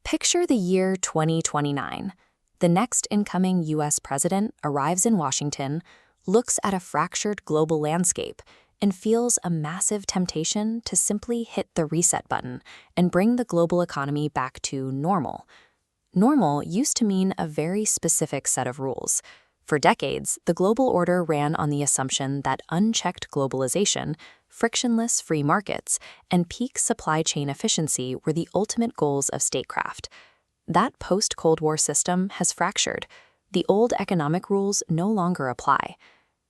Picture the year 2029. The next incoming U.S. president arrives in Washington, looks at a fractured global landscape, and feels a massive temptation to simply hit the reset button and bring the global economy back to normal. Normal used to mean a very specific set of rules. For decades, the global order ran on the assumption that unchecked globalization, frictionless free markets, and peak supply chain efficiency were the ultimate goals of statecraft. That post-Cold War system has fractured. The old economic rules no longer apply.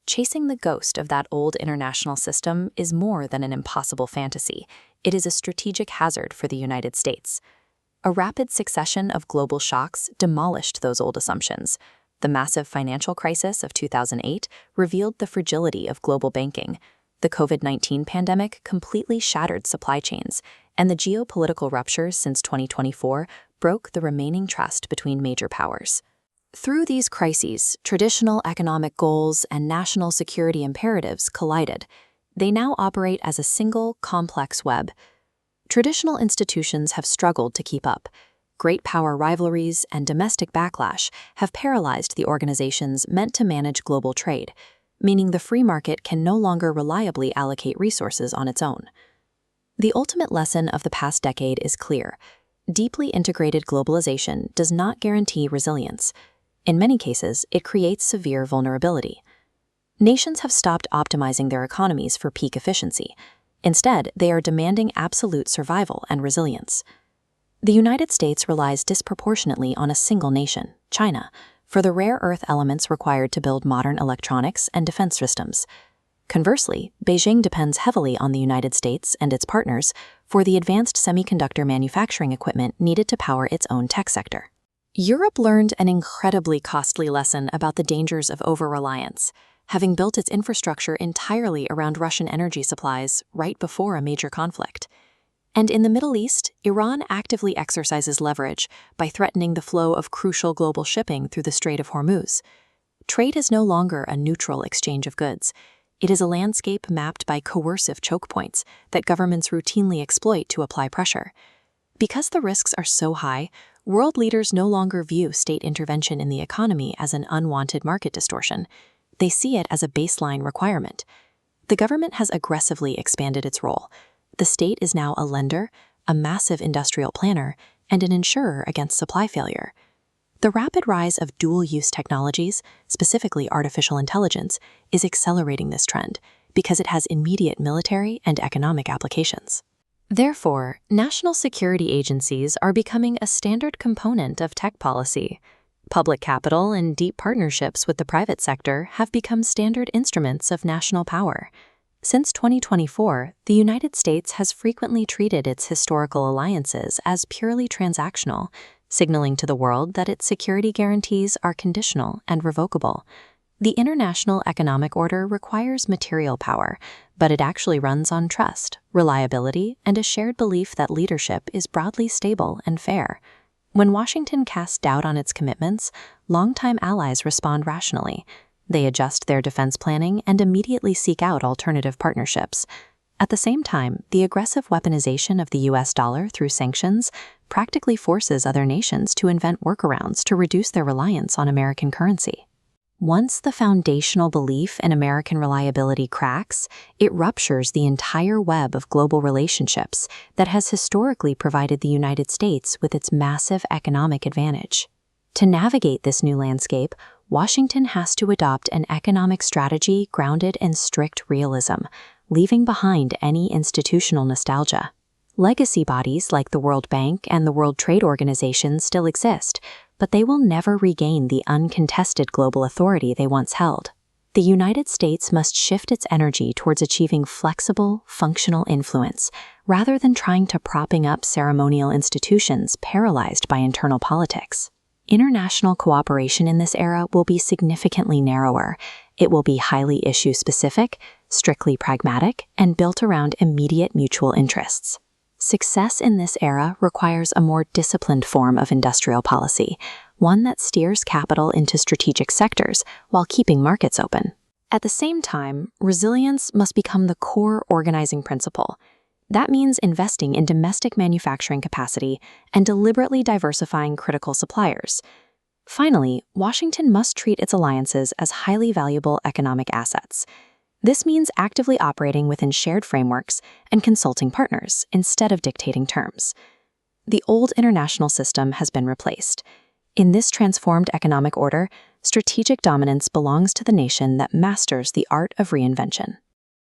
Chasing the ghost of that old international system is more than an impossible fantasy. It is a strategic hazard for the United States. A rapid succession of global shocks demolished those old assumptions. The massive financial crisis of 2008 revealed the fragility of global banking. The COVID-19 pandemic completely shattered supply chains, and the geopolitical ruptures since 2024 broke the remaining trust between major powers. Through these crises, traditional economic goals and national security imperatives collided. They now operate as a single, complex web. Traditional institutions have struggled to keep up. Great power rivalries and domestic backlash have paralyzed the organizations meant to manage global trade, meaning the free market can no longer reliably allocate resources on its own. The ultimate lesson of the past decade is clear. Deeply integrated globalization does not guarantee resilience. In many cases, it creates severe vulnerability. Nations have stopped optimizing their economies for peak efficiency. Instead, they are demanding absolute survival and resilience. The United States relies disproportionately on a single nation, China, for the rare earth elements required to build modern electronics and defense systems. Conversely, Beijing depends heavily on the United States and its partners for the advanced semiconductor manufacturing equipment needed to power its own tech sector. Europe learned an incredibly costly lesson about the dangers of over-reliance, having built its infrastructure entirely around Russian energy supplies right before a major conflict. And in the Middle East, Iran actively exercises leverage by threatening the flow of crucial global shipping through the Strait of Hormuz. Trade is no longer a neutral exchange of goods. It is a landscape mapped by coercive choke points that governments routinely exploit to apply pressure. Because the risks are so high, world leaders no longer view state intervention in the economy as an unwanted market distortion. They see it as a baseline requirement. The government has aggressively expanded its role. The state is now a lender, a massive industrial planner, and an insurer against supply failure. The rapid rise of dual-use technologies, specifically artificial intelligence, is accelerating this trend because it has immediate military and economic applications. Therefore, national security agencies are becoming a standard component of tech policy. Public capital and deep partnerships with the private sector have become standard instruments of national power. Since 2024, the United States has frequently treated its historical alliances as purely transactional, signaling to the world that its security guarantees are conditional and revocable. The international economic order requires material power, but it actually runs on trust, reliability, and a shared belief that leadership is broadly stable and fair. When Washington casts doubt on its commitments, longtime allies respond rationally. They adjust their defense planning and immediately seek out alternative partnerships. At the same time, the aggressive weaponization of the US dollar through sanctions practically forces other nations to invent workarounds to reduce their reliance on American currency. Once the foundational belief in American reliability cracks, it ruptures the entire web of global relationships that has historically provided the United States with its massive economic advantage. To navigate this new landscape, Washington has to adopt an economic strategy grounded in strict realism, leaving behind any institutional nostalgia. Legacy bodies like the World Bank and the World Trade Organization still exist, but they will never regain the uncontested global authority they once held. The United States must shift its energy towards achieving flexible, functional influence, rather than trying to propping up ceremonial institutions paralyzed by internal politics. International cooperation in this era will be significantly narrower. It will be highly issue-specific, strictly pragmatic, and built around immediate mutual interests. Success in this era requires a more disciplined form of industrial policy, one that steers capital into strategic sectors while keeping markets open. At the same time, resilience must become the core organizing principle. That means investing in domestic manufacturing capacity and deliberately diversifying critical suppliers. Finally, Washington must treat its alliances as highly valuable economic assets. This means actively operating within shared frameworks and consulting partners instead of dictating terms. The old international system has been replaced. In this transformed economic order, strategic dominance belongs to the nation that masters the art of reinvention.